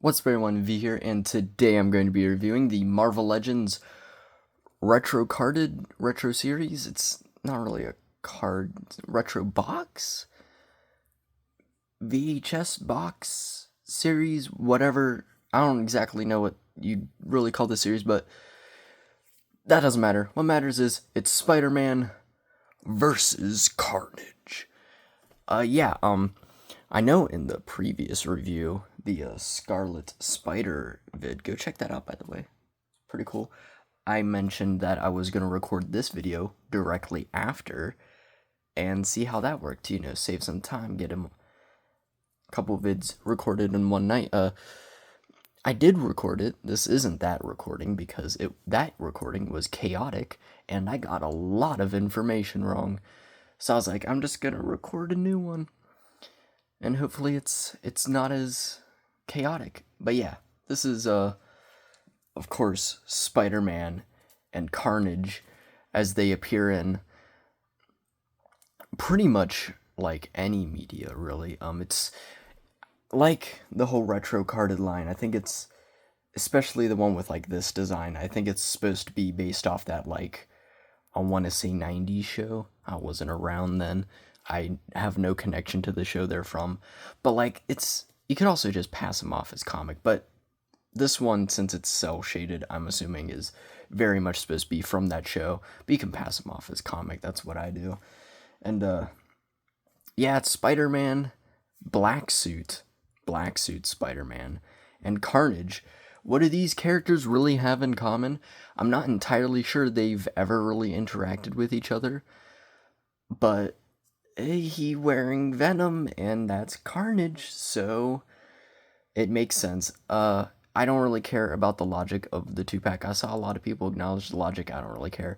What's up everyone, V here, and today I'm going to be reviewing the Marvel Legends retro series. It's not really a card, retro box? VHS box series, whatever. I don't exactly know what you'd really call this series, but that doesn't matter. What matters is it's Spider-Man versus Carnage. I know in the previous review, the Scarlet Spider vid, go check that out by the way, pretty cool. I mentioned that I was going to record this video directly after and see how that worked, save some time, get him a couple vids recorded in one night. I did record it. This isn't that recording because that recording was chaotic and I got a lot of information wrong. So I was like, I'm just going to record a new one. And hopefully it's not as chaotic. But yeah, this is of course Spider-Man and Carnage as they appear in pretty much like any media really. It's like the whole retro carded line. I think it's especially the one with like this design. I think it's supposed to be based off that like I want to say 90s show. I wasn't around then. I have no connection to the show they're from. But like you could also just pass them off as comic, but this one, since it's cell shaded, I'm assuming is very much supposed to be from that show. But you can pass them off as comic. That's what I do. And yeah, it's Spider-Man, black suit Spider-Man, and Carnage. What do these characters really have in common? I'm not entirely sure they've ever really interacted with each other, but he wearing Venom, and that's Carnage, so it makes sense. I don't really care about the logic of the two-pack. I saw a lot of people acknowledge the logic. I don't really care.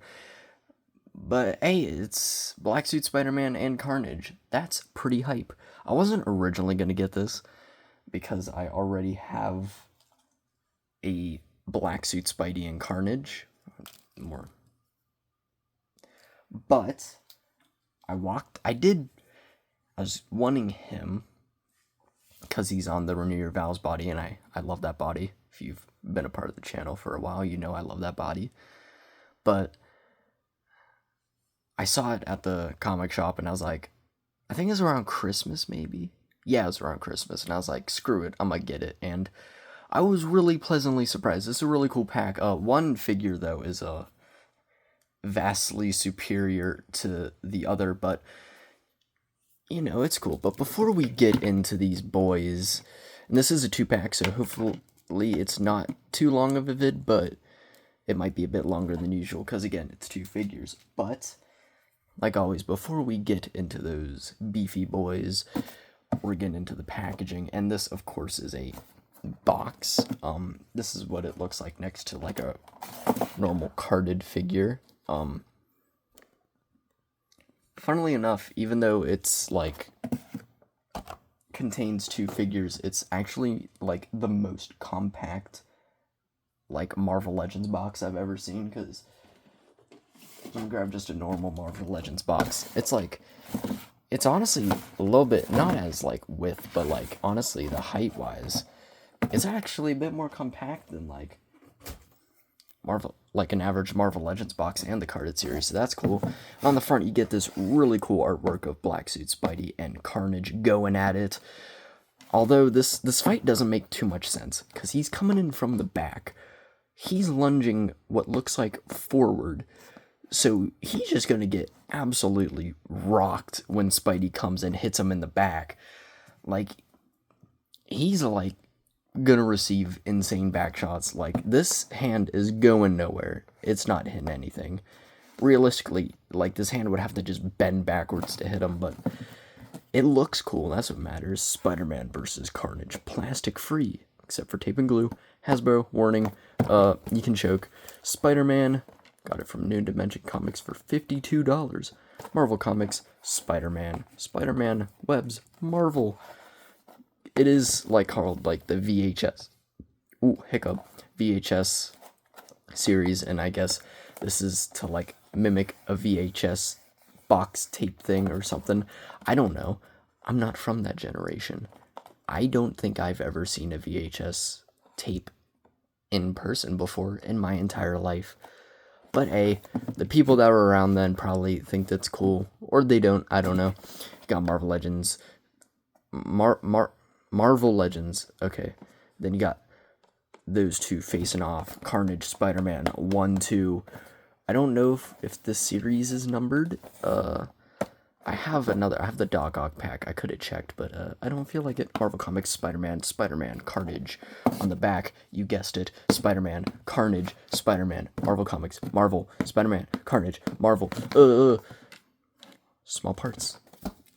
But hey, it's Black Suit Spider-Man and Carnage. That's pretty hype. I wasn't originally going to get this because I already have a Black Suit Spidey and Carnage. But I was wanting him because he's on the Renew Your Vows body, and I love that body. If you've been a part of the channel for a while, you know I love that body. But I saw it at the comic shop, and I was like, I think it was around Christmas, maybe? Yeah, it was around Christmas, and I was like, screw it, I'm gonna get it. And I was really pleasantly surprised. This is a really cool pack. One figure, though, is vastly superior to the other, but it's cool. But before we get into these boys, and this is a 2-pack, so hopefully it's not too long of a vid, but it might be a bit longer than usual because again, it's 2 figures. But like always, before we get into those beefy boys, we're getting into the packaging, and this of course is a box. This is what it looks like next to like a normal carded figure. Funnily enough, even though it's like contains 2 figures, it's actually like the most compact like Marvel Legends box I've ever seen, because I'm gonna grab just a normal Marvel Legends box. It's honestly a little bit, not as like width, but like honestly the height wise, it's actually a bit more compact than like an average Marvel Legends box and the carded series, so that's cool. On the front, you get this really cool artwork of Black Suit Spidey and Carnage going at it. Although this fight doesn't make too much sense, because he's coming in from the back. He's lunging what looks like forward, so he's just going to get absolutely rocked when Spidey comes and hits him in the back. Like, he's like gonna receive insane back shots. Like, this hand is going nowhere. It's not hitting anything. Realistically, like, this hand would have to just bend backwards to hit him, but it looks cool. That's what matters. Spider-Man versus Carnage. Plastic free, except for tape and glue. Hasbro, warning, you can choke. Spider-Man, got it from New Dimension Comics for $52. Marvel Comics, Spider-Man. Spider-Man webs, Marvel. It is like called like the VHS VHS series, and I guess this is to like mimic a VHS box tape thing or something. I don't know. I'm not from that generation. I don't think I've ever seen a VHS tape in person before in my entire life. But hey, the people that were around then probably think that's cool, or they don't. I don't know. You got Marvel Legends, Marvel Legends. Okay, then you got those two facing off. Carnage, Spider-Man, 1, 2. I don't know if this series is numbered. I have the Dog Ock pack. I could have checked, but I don't feel like it. Marvel Comics, Spider-Man, Carnage. On the back, you guessed it, Spider-Man, Carnage, Spider-Man, Marvel Comics, Marvel, Spider-Man, Carnage, Marvel. Small parts.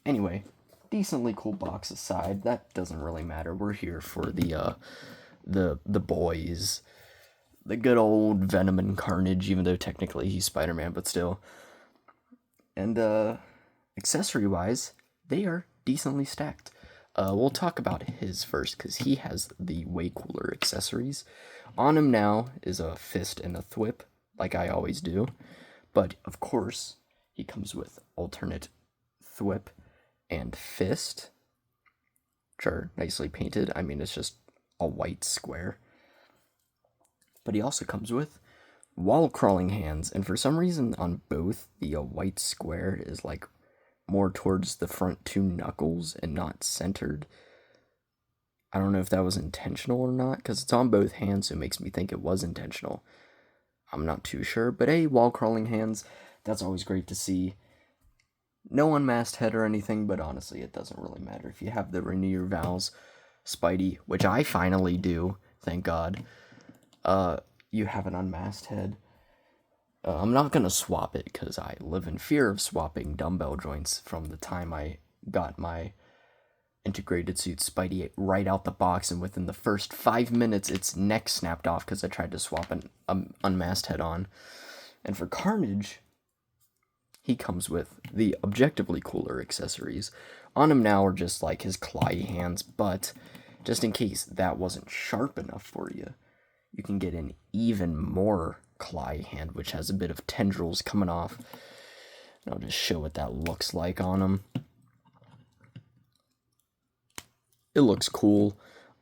Anyway, decently cool box aside. That doesn't really matter. We're here for the boys. The good old Venom and Carnage, even though technically he's Spider-Man, but still. And accessory-wise, they are decently stacked. We'll talk about his first, because he has the way cooler accessories. On him now is a fist and a thwip, like I always do. But, of course, he comes with alternate thwip and fist, which are nicely painted. I mean, it's just a white square. But he also comes with wall crawling hands, and for some reason on both, the white square is like more towards the front two knuckles and not centered. I don't know if that was intentional or not, because it's on both hands, so it makes me think it was intentional. I'm not too sure, but hey, wall crawling hands, that's always great to see. No unmasked head or anything, but honestly, it doesn't really matter. If you have the Renew Your Vows Spidey, which I finally do, thank God, you have an unmasked head. I'm not going to swap it, because I live in fear of swapping dumbbell joints from the time I got my integrated suit Spidey right out the box, and within the first 5 minutes, its neck snapped off because I tried to swap an unmasked head on. And for Carnage, he comes with the objectively cooler accessories. On him now are just like his clawy hands, but just in case that wasn't sharp enough for you, you can get an even more clawy hand, which has a bit of tendrils coming off. And I'll just show what that looks like on him. It looks cool.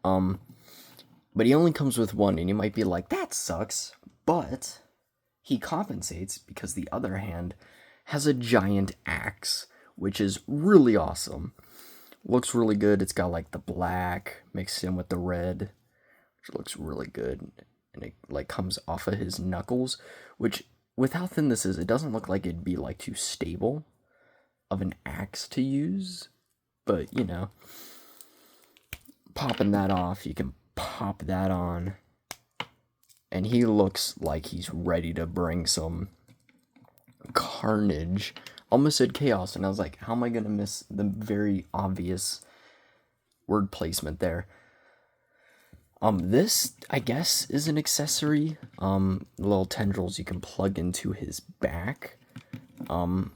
But he only comes with one, and you might be like, that sucks. But he compensates because the other hand has a giant axe, which is really awesome. Looks really good. It's got like the black mixed in with the red, which looks really good. And it like comes off of his knuckles, which with how thin this is, it doesn't look like it'd be like too stable of an axe to use. But, you know, popping that off, you can pop that on, and he looks like he's ready to bring some carnage. Almost said chaos, and I was like, how am I gonna miss the very obvious word placement there? This, I guess, is an accessory. Little tendrils you can plug into his back. But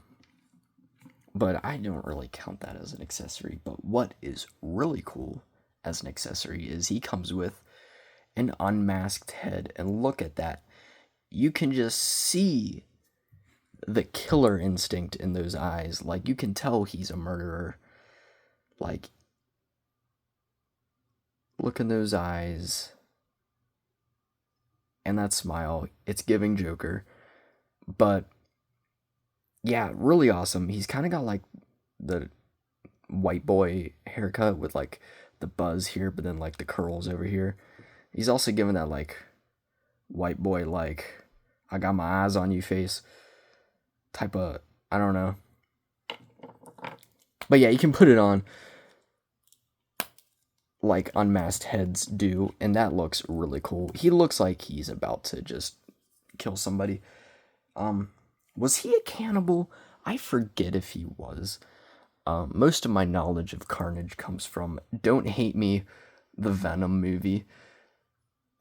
I don't really count that as an accessory. But what is really cool as an accessory is he comes with an unmasked head. And look at that. You can just see the killer instinct in those eyes. Like, you can tell he's a murderer. Like, look in those eyes. And that smile. It's giving Joker. But yeah, really awesome. He's kind of got like the white boy haircut with like the buzz here, but then like the curls over here. He's also given that like white boy, like, I got my eyes on you face type of, I don't know. But yeah, you can put it on like unmasked heads do, and that looks really cool. He looks like he's about to just kill somebody. Was he a cannibal? I forget if he was. Most of my knowledge of Carnage comes from Don't Hate Me, the Venom movie.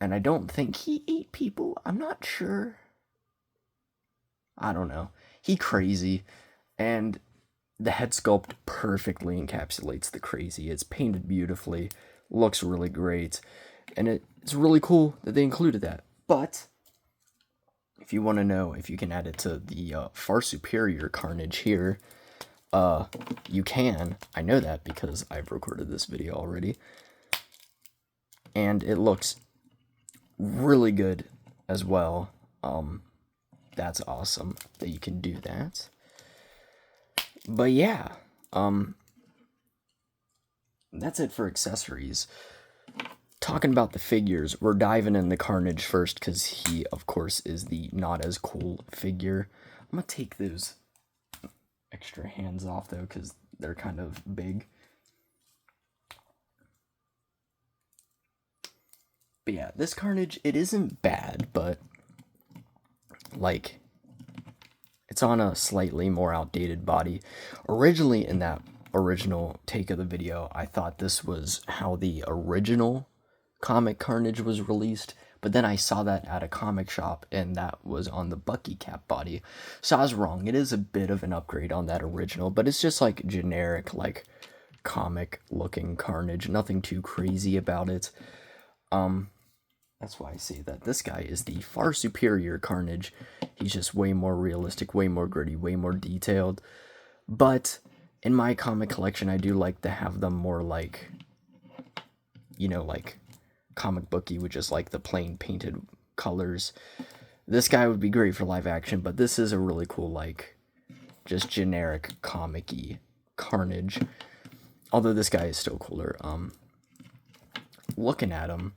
And I don't think he ate people. I'm not sure. I don't know. He crazy. And the head sculpt perfectly encapsulates the crazy. It's painted beautifully. Looks really great. And it's really cool that they included that. But if you want to know if you can add it to the far superior Carnage here, You can. I know that because I've recorded this video already. And it looks really good as well. That's awesome that you can do that. But yeah, that's it for accessories. Talking about the figures, we're diving in the Carnage first because he, of course, is the not as cool figure. I'm gonna take those extra hands off though because they're kind of big. But yeah, this Carnage, it isn't bad, but like it's on a slightly more outdated body. Originally, in that original take of the video, I thought this was how the original comic Carnage was released, but then I saw that at a comic shop and that was on the Bucky Cap body. So I was wrong. It is a bit of an upgrade on that original, but it's just like generic, like comic looking Carnage. Nothing too crazy about it. That's why I say that this guy is the far superior Carnage. He's just way more realistic, way more gritty, way more detailed. But in my comic collection, I do like to have them more like, you know, like comic booky with just like the plain painted colors. This guy would be great for live action, but this is a really cool, like, just generic comic-y Carnage. Although this guy is still cooler. Looking at him,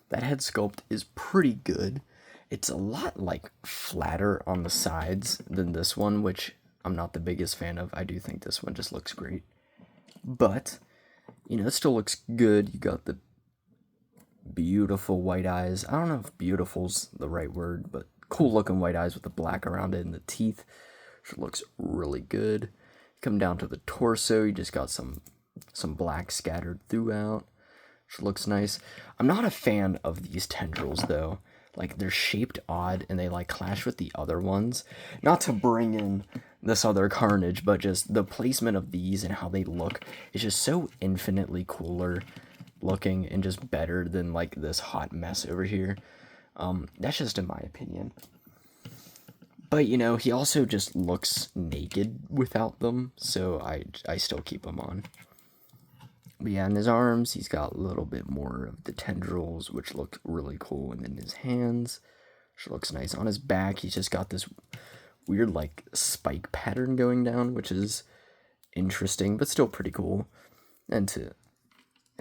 that head sculpt is pretty good. It's a lot, like, flatter on the sides than this one, which I'm not the biggest fan of. I do think this one just looks great. But, you know, it still looks good. You got the beautiful white eyes. I don't know if beautiful's the right word, but cool looking white eyes with the black around it and the teeth. Which looks really good. Come down to the torso, you just got some black scattered throughout. Which looks nice. I'm not a fan of these tendrils though. Like, they're shaped odd and they like clash with the other ones. Not to bring in this other Carnage, but just the placement of these and how they look is just so infinitely cooler looking and just better than like this hot mess over here. That's just in my opinion. But you know, he also just looks naked without them, so I still keep him on. But yeah, in his arms, he's got a little bit more of the tendrils, which look really cool, and then his hands, which looks nice. On his back, he's just got this weird, like, spike pattern going down, which is interesting, but still pretty cool. And to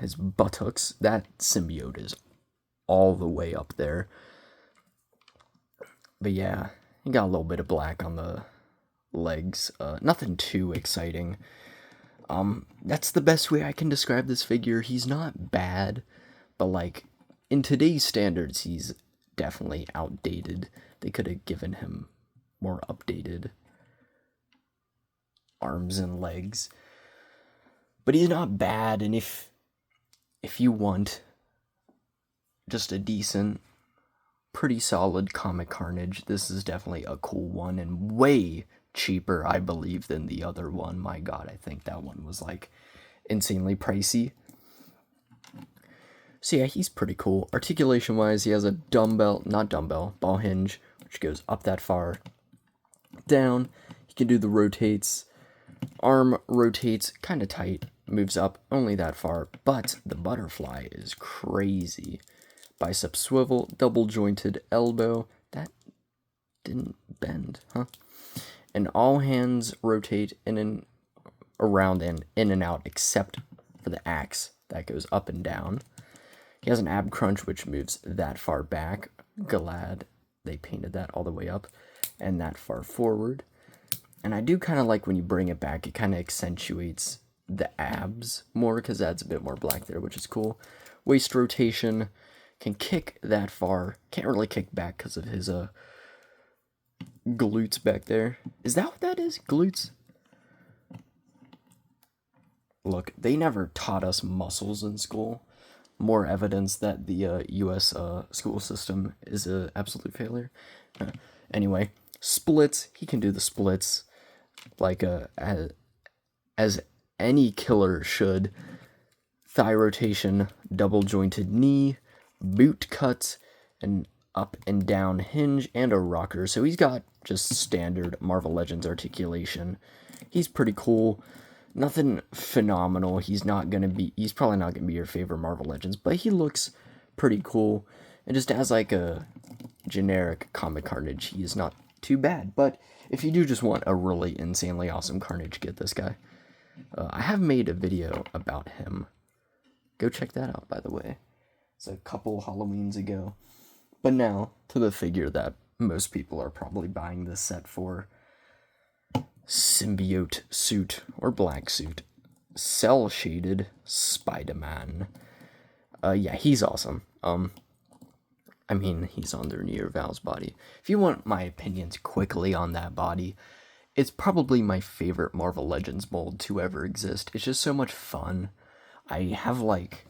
his buttocks, that symbiote is all the way up there. But yeah, he got a little bit of black on the legs. Nothing too exciting. That's the best way I can describe this figure. He's not bad, but like, in today's standards, he's definitely outdated. They could have given him more updated arms and legs. But he's not bad, and if you want just a decent, pretty solid comic Carnage, this is definitely a cool one, and way cheaper, I believe, than the other one. My god, I think that one was like insanely pricey. So yeah, he's pretty cool. Articulation wise, he has a ball hinge, which goes up that far, down. He can do the rotates. Arm rotates kind of tight, moves up only that far, but the butterfly is crazy. Bicep swivel, double jointed elbow. That didn't bend, huh? And all hands rotate in and around and in and out, except for the axe that goes up and down. He has an ab crunch, which moves that far back. Glad they painted that all the way up and that far forward. And I do kind of like when you bring it back, it kind of accentuates the abs more because that's a bit more black there, which is cool. Waist rotation, can kick that far. Can't really kick back because of his glutes back there. Is that what that is? Glutes? Look, they never taught us muscles in school. More evidence that the U.S. School system is an absolute failure. Anyway, splits. He can do the splits like as any killer should. Thigh rotation, double jointed knee, boot cut, an up and down hinge, and a rocker. So he's got just standard Marvel Legends articulation. He's pretty cool. Nothing phenomenal. He's probably not gonna be your favorite Marvel Legends, but he looks pretty cool. And just as like a generic comic Carnage, he is not too bad. But if you do just want a really insanely awesome Carnage, get this guy. I have made a video about him. Go check that out, by the way. It's a couple Halloweens ago. But now, to the figure that most people are probably buying this set for. Symbiote suit, or black suit. Cell-shaded Spiderman. Yeah, he's awesome. I mean, he's on their Near Val's body. If you want my opinions quickly on that body, it's probably my favorite Marvel Legends mold to ever exist. It's just so much fun. I have like...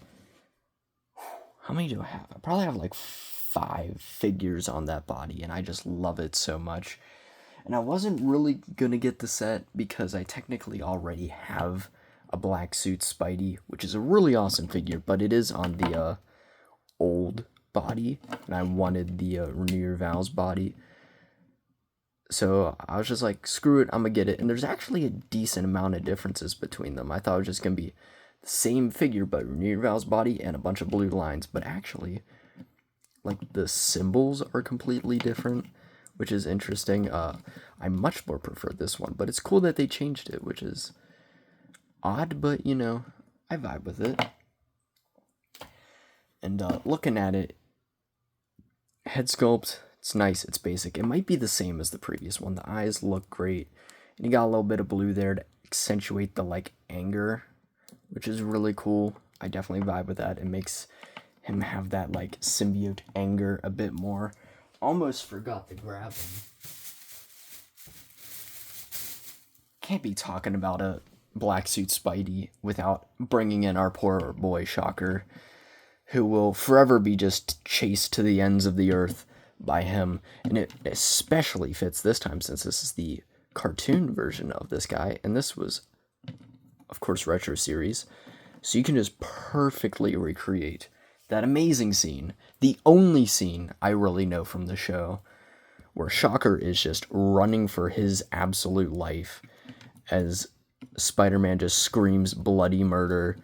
How many do I have? I probably have like 5 figures on that body, and I just love it so much. And I wasn't really gonna get the set because I technically already have a black suit Spidey, which is a really awesome figure, but it is on the old body, and I wanted the Renew Val's body. So I was just like, screw it, I'm gonna get it. And there's actually a decent amount of differences between them. I thought it was just gonna be the same figure, but Renew Val's body and a bunch of blue lines. But actually, like, the symbols are completely different, which is interesting. I much more prefer this one, but it's cool that they changed it, which is odd, but, you know, I vibe with it. And looking at it, head sculpt, it's nice, it's basic. It might be the same as the previous one. The eyes look great, and you got a little bit of blue there to accentuate the, like, anger, which is really cool. I definitely vibe with that. It makes him have that, like, symbiote anger a bit more. Almost forgot to grab him. Can't be talking about a black suit Spidey without bringing in our poor boy Shocker, who will forever be just chased to the ends of the earth by him. And it especially fits this time, since this is the cartoon version of this guy, and this was, of course, retro series. So you can just perfectly recreate that amazing scene, the only scene I really know from the show, where Shocker is just running for his absolute life as Spider-Man just screams bloody murder.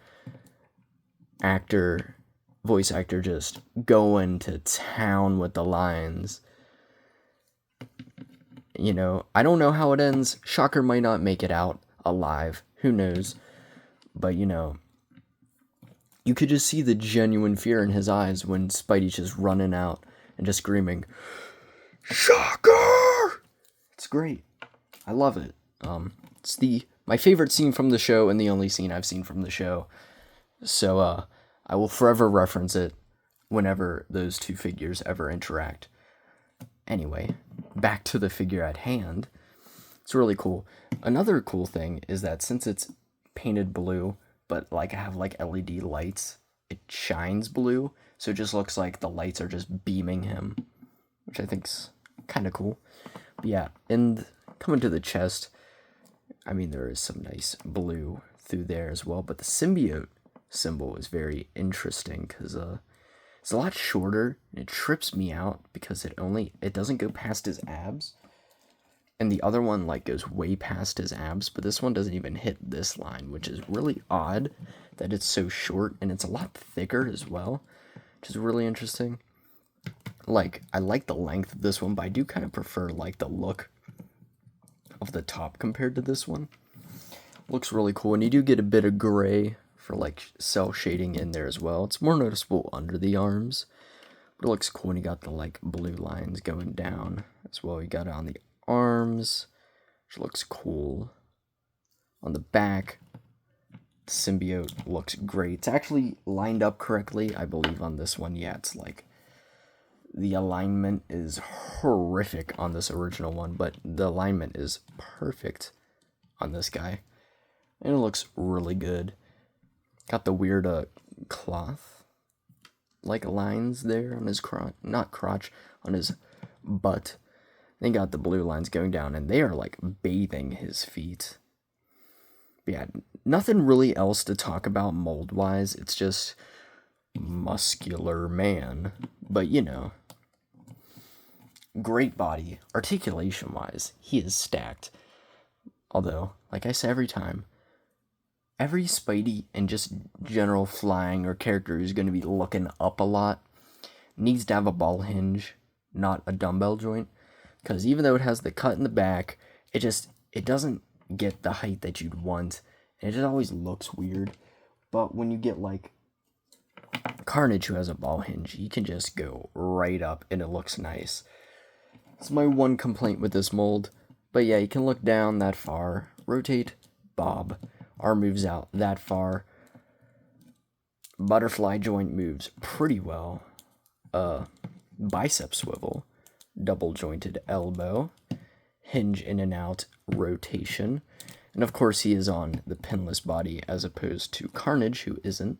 Voice actor just going to town with the lines. You know, I don't know how it ends. Shocker might not make it out alive. Who knows? But, you know, you could just see the genuine fear in his eyes when Spidey's just running out and just screaming, Shocker! It's great. I love it. It's my favorite scene from the show and the only scene I've seen from the show. So, I will forever reference it whenever those two figures ever interact. Anyway, back to the figure at hand. It's really cool. Another cool thing is that since it's painted blue, but like I have like LED lights, it shines blue, so it just looks like the lights are just beaming him, which I think's kind of cool. But yeah, and coming to the chest, I mean, there is some nice blue through there as well, but the symbiote symbol is very interesting because it's a lot shorter, and it trips me out because it doesn't go past his abs, and the other one like goes way past his abs, but this one doesn't even hit this line, which is really odd that it's so short, and it's a lot thicker as well, which is really interesting. Like, I like the length of this one, but I do kind of prefer like the look of the top compared to this one. Looks really cool, and you do get a bit of gray for like cell shading in there as well. It's more noticeable under the arms, but it looks cool, and you got the like blue lines going down as well. You got it on the arms, which looks cool. On the back, the symbiote looks great. It's actually lined up correctly, I believe, on this one. Yeah, it's like the alignment is horrific on this original one, but the alignment is perfect on this guy, and it looks really good. Got the weird cloth like lines there on his crotch, on his butt. Then got the blue lines going down, and they are like bathing his feet. But yeah, nothing really else to talk about mold wise. It's just muscular man, but you know, great body. Articulation wise, he is stacked. Although, like I say every time, every Spidey and just general flying or character who's going to be looking up a lot needs to have a ball hinge, not a dumbbell joint. Because even though it has the cut in the back, it doesn't get the height that you'd want. And it just always looks weird. But when you get like Carnage, who has a ball hinge, he can just go right up and it looks nice. It's my one complaint with this mold. But yeah, you can look down that far, rotate, bob. Arm moves out that far. Butterfly joint moves pretty well. Bicep swivel, double jointed elbow, hinge in and out, rotation. And of course he is on the pinless body as opposed to Carnage, who isn't.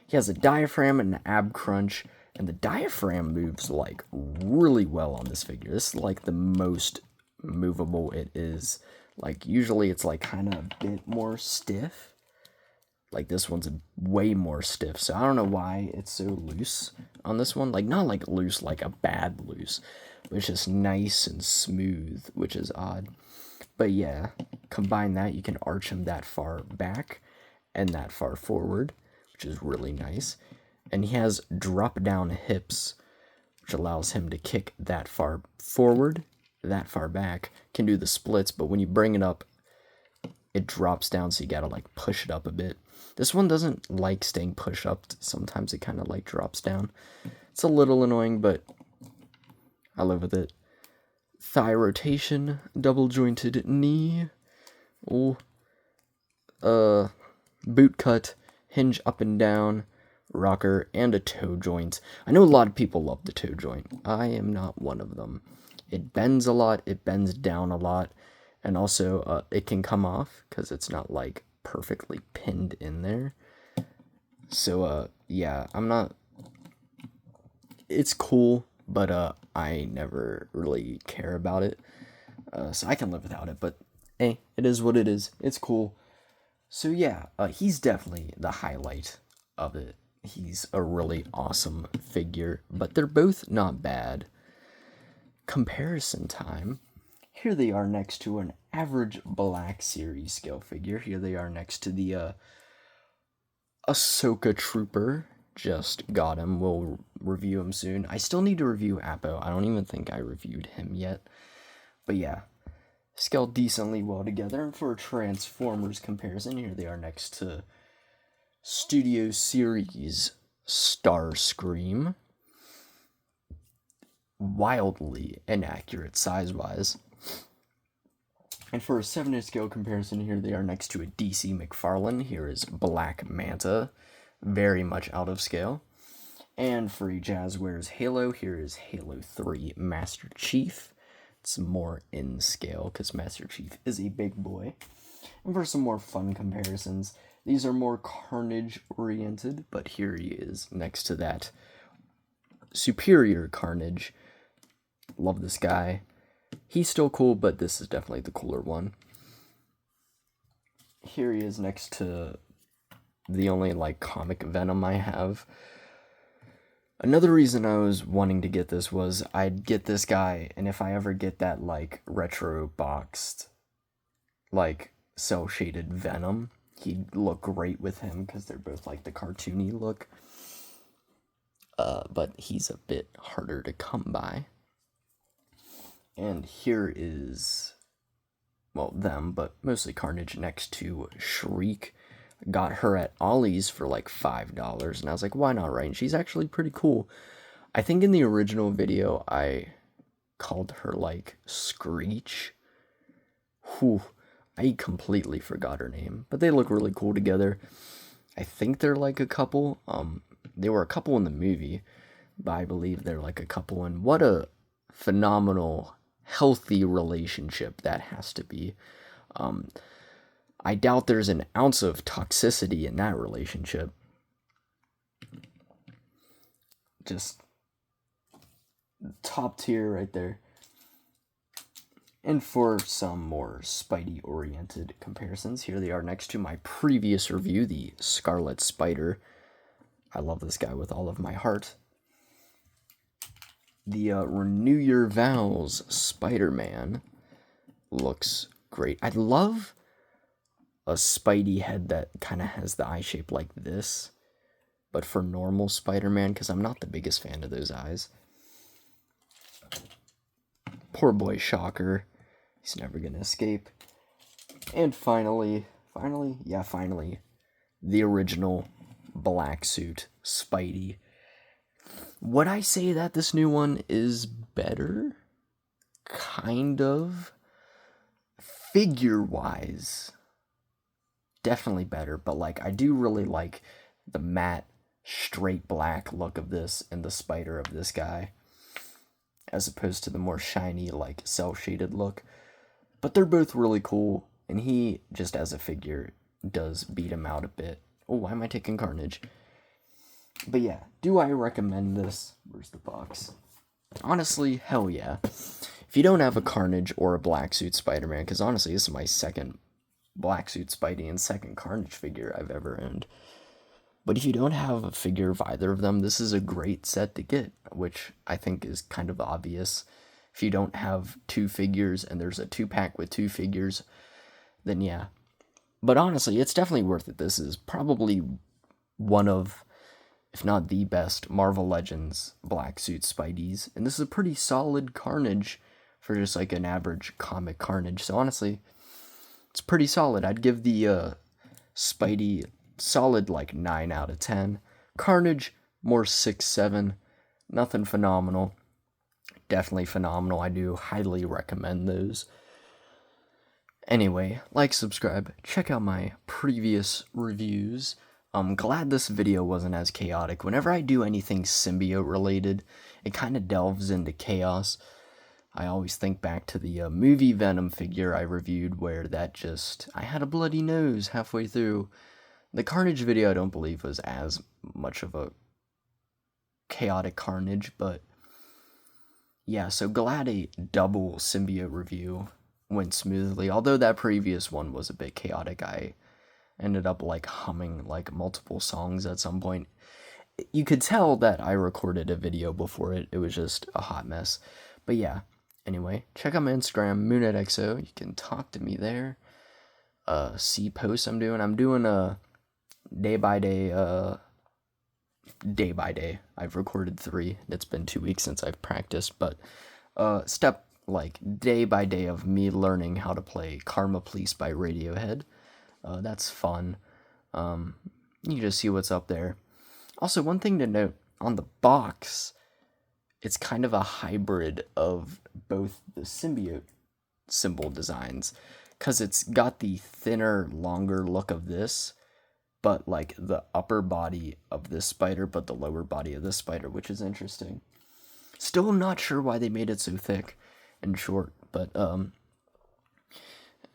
He has a diaphragm and an ab crunch, and the diaphragm moves like really well on this figure. This is like the most movable it is. Like usually it's like kind of a bit more stiff. Like this one's way more stiff, so I don't know why it's so loose on this one. Like not like loose, like a bad loose, but it's just nice and smooth, which is odd. But yeah, combine that, you can arch him that far back and that far forward, which is really nice. And he has drop down hips, which allows him to kick that far forward, that far back. Can do the splits, but when you bring it up, it drops down, so you gotta like push it up a bit. This one doesn't like staying pushed up. Sometimes it kind of like drops down. It's a little annoying, but I live with it. Thigh rotation, double jointed knee. Oh, boot cut, hinge up and down, rocker, and a toe joint. I know a lot of people love the toe joint. I am not one of them. It bends a lot, it bends down a lot, and also it can come off because it's not like perfectly pinned in there. So yeah, I'm not, it's cool, but I never really care about it. So I can live without it, but hey, it is what it is. It's cool. So yeah, he's definitely the highlight of it. He's a really awesome figure, but they're both not bad. Comparison time. Here they are next to an average Black Series scale figure. Here they are next to the Ahsoka Trooper. Just got him. We'll review him soon. I still need to review Appo. I don't even think I reviewed him yet. But yeah, scale decently well together. And for a Transformers comparison, here they are next to Studio Series Starscream. Wildly inaccurate size-wise. And for a 7-inch scale comparison, here they are next to a DC McFarlane. Here is Black Manta, very much out of scale. And for a Jazzwares Halo, here is Halo 3 Master Chief. It's more in scale because Master Chief is a big boy. And for some more fun comparisons, these are more Carnage oriented, but here he is next to that superior Carnage. Love this guy. He's still cool, but this is definitely the cooler one. Here he is next to the only like comic Venom I have. Another reason I was wanting to get this was I'd get this guy, and if I ever get that like retro boxed, like cell shaded Venom, he'd look great with him because they're both like the cartoony look. But he's a bit harder to come by. And here is, well, them, but mostly Carnage next to Shriek. Got her at Ollie's for like $5, and I was like, why not, right? And she's actually pretty cool. I think in the original video, I called her like Screech. Whew, I completely forgot her name, but they look really cool together. I think they're like a couple. They were a couple in the movie, but I believe they're like a couple, and what a phenomenal, healthy relationship that has to be. I doubt there's an ounce of toxicity in that relationship. Just top tier right there. And for some more Spidey-oriented comparisons, here they are next to my previous review, the Scarlet Spider. I love this guy with all of my heart. The Renew Your Vows Spider-Man looks great. I love a Spidey head that kind of has the eye shape like this, but for normal Spider-Man, because I'm not the biggest fan of those eyes. Poor boy Shocker. He's never gonna escape. And finally, the original black suit Spidey. Would I say that this new one is better? Kind of. Figure-wise, definitely better, but like I do really like the matte, straight black look of this and the spider of this guy, as opposed to the more shiny, like cel-shaded look. But they're both really cool, and he, just as a figure, does beat him out a bit. Oh, why am I taking Carnage? But yeah, do I recommend this? Where's the box? Honestly, hell yeah. If you don't have a Carnage or a black suit Spider-Man, because honestly, this is my second black suit Spidey and second Carnage figure I've ever owned. But if you don't have a figure of either of them, this is a great set to get, which I think is kind of obvious. If you don't have two figures and there's a 2-pack with 2 figures, then yeah. But honestly, it's definitely worth it. This is probably one of, if not the best, Marvel Legends black suit Spideys. And this is a pretty solid Carnage for just like an average comic Carnage. So honestly, it's pretty solid. I'd give the Spidey solid like 9 out of 10. Carnage, more 6, 7. Nothing phenomenal. Definitely phenomenal. I do highly recommend those. Anyway, like, subscribe, check out my previous reviews. I'm glad this video wasn't as chaotic. Whenever I do anything symbiote related, it kind of delves into chaos. I always think back to the movie Venom figure I reviewed where I had a bloody nose halfway through. The Carnage video I don't believe was as much of a chaotic Carnage, but yeah, so glad a double symbiote review went smoothly. Although that previous one was a bit chaotic, I ended up like humming like multiple songs at some point. You could tell that I recorded a video before it. It was just a hot mess. But yeah, anyway, check out my Instagram, MoonEdXO. You can talk to me there. See posts I'm doing. I'm doing a day by day. I've recorded 3. It's been 2 weeks since I've practiced, but step like day by day of me learning how to play Karma Police by Radiohead. That's fun. You can just see what's up there. Also, one thing to note, on the box, it's kind of a hybrid of both the symbiote symbol designs, because it's got the thinner, longer look of this, but like the upper body of this spider, but the lower body of this spider, which is interesting. Still not sure why they made it so thick and short, but I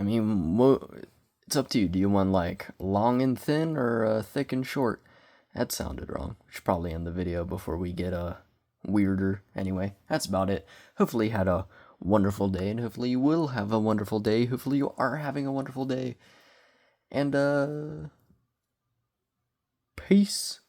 mean, it's up to you. Do you want like long and thin or thick and short? That sounded wrong. We should probably end the video before we get weirder. Anyway, that's about it. Hopefully you had a wonderful day, and hopefully you will have a wonderful day. Hopefully you are having a wonderful day. And peace.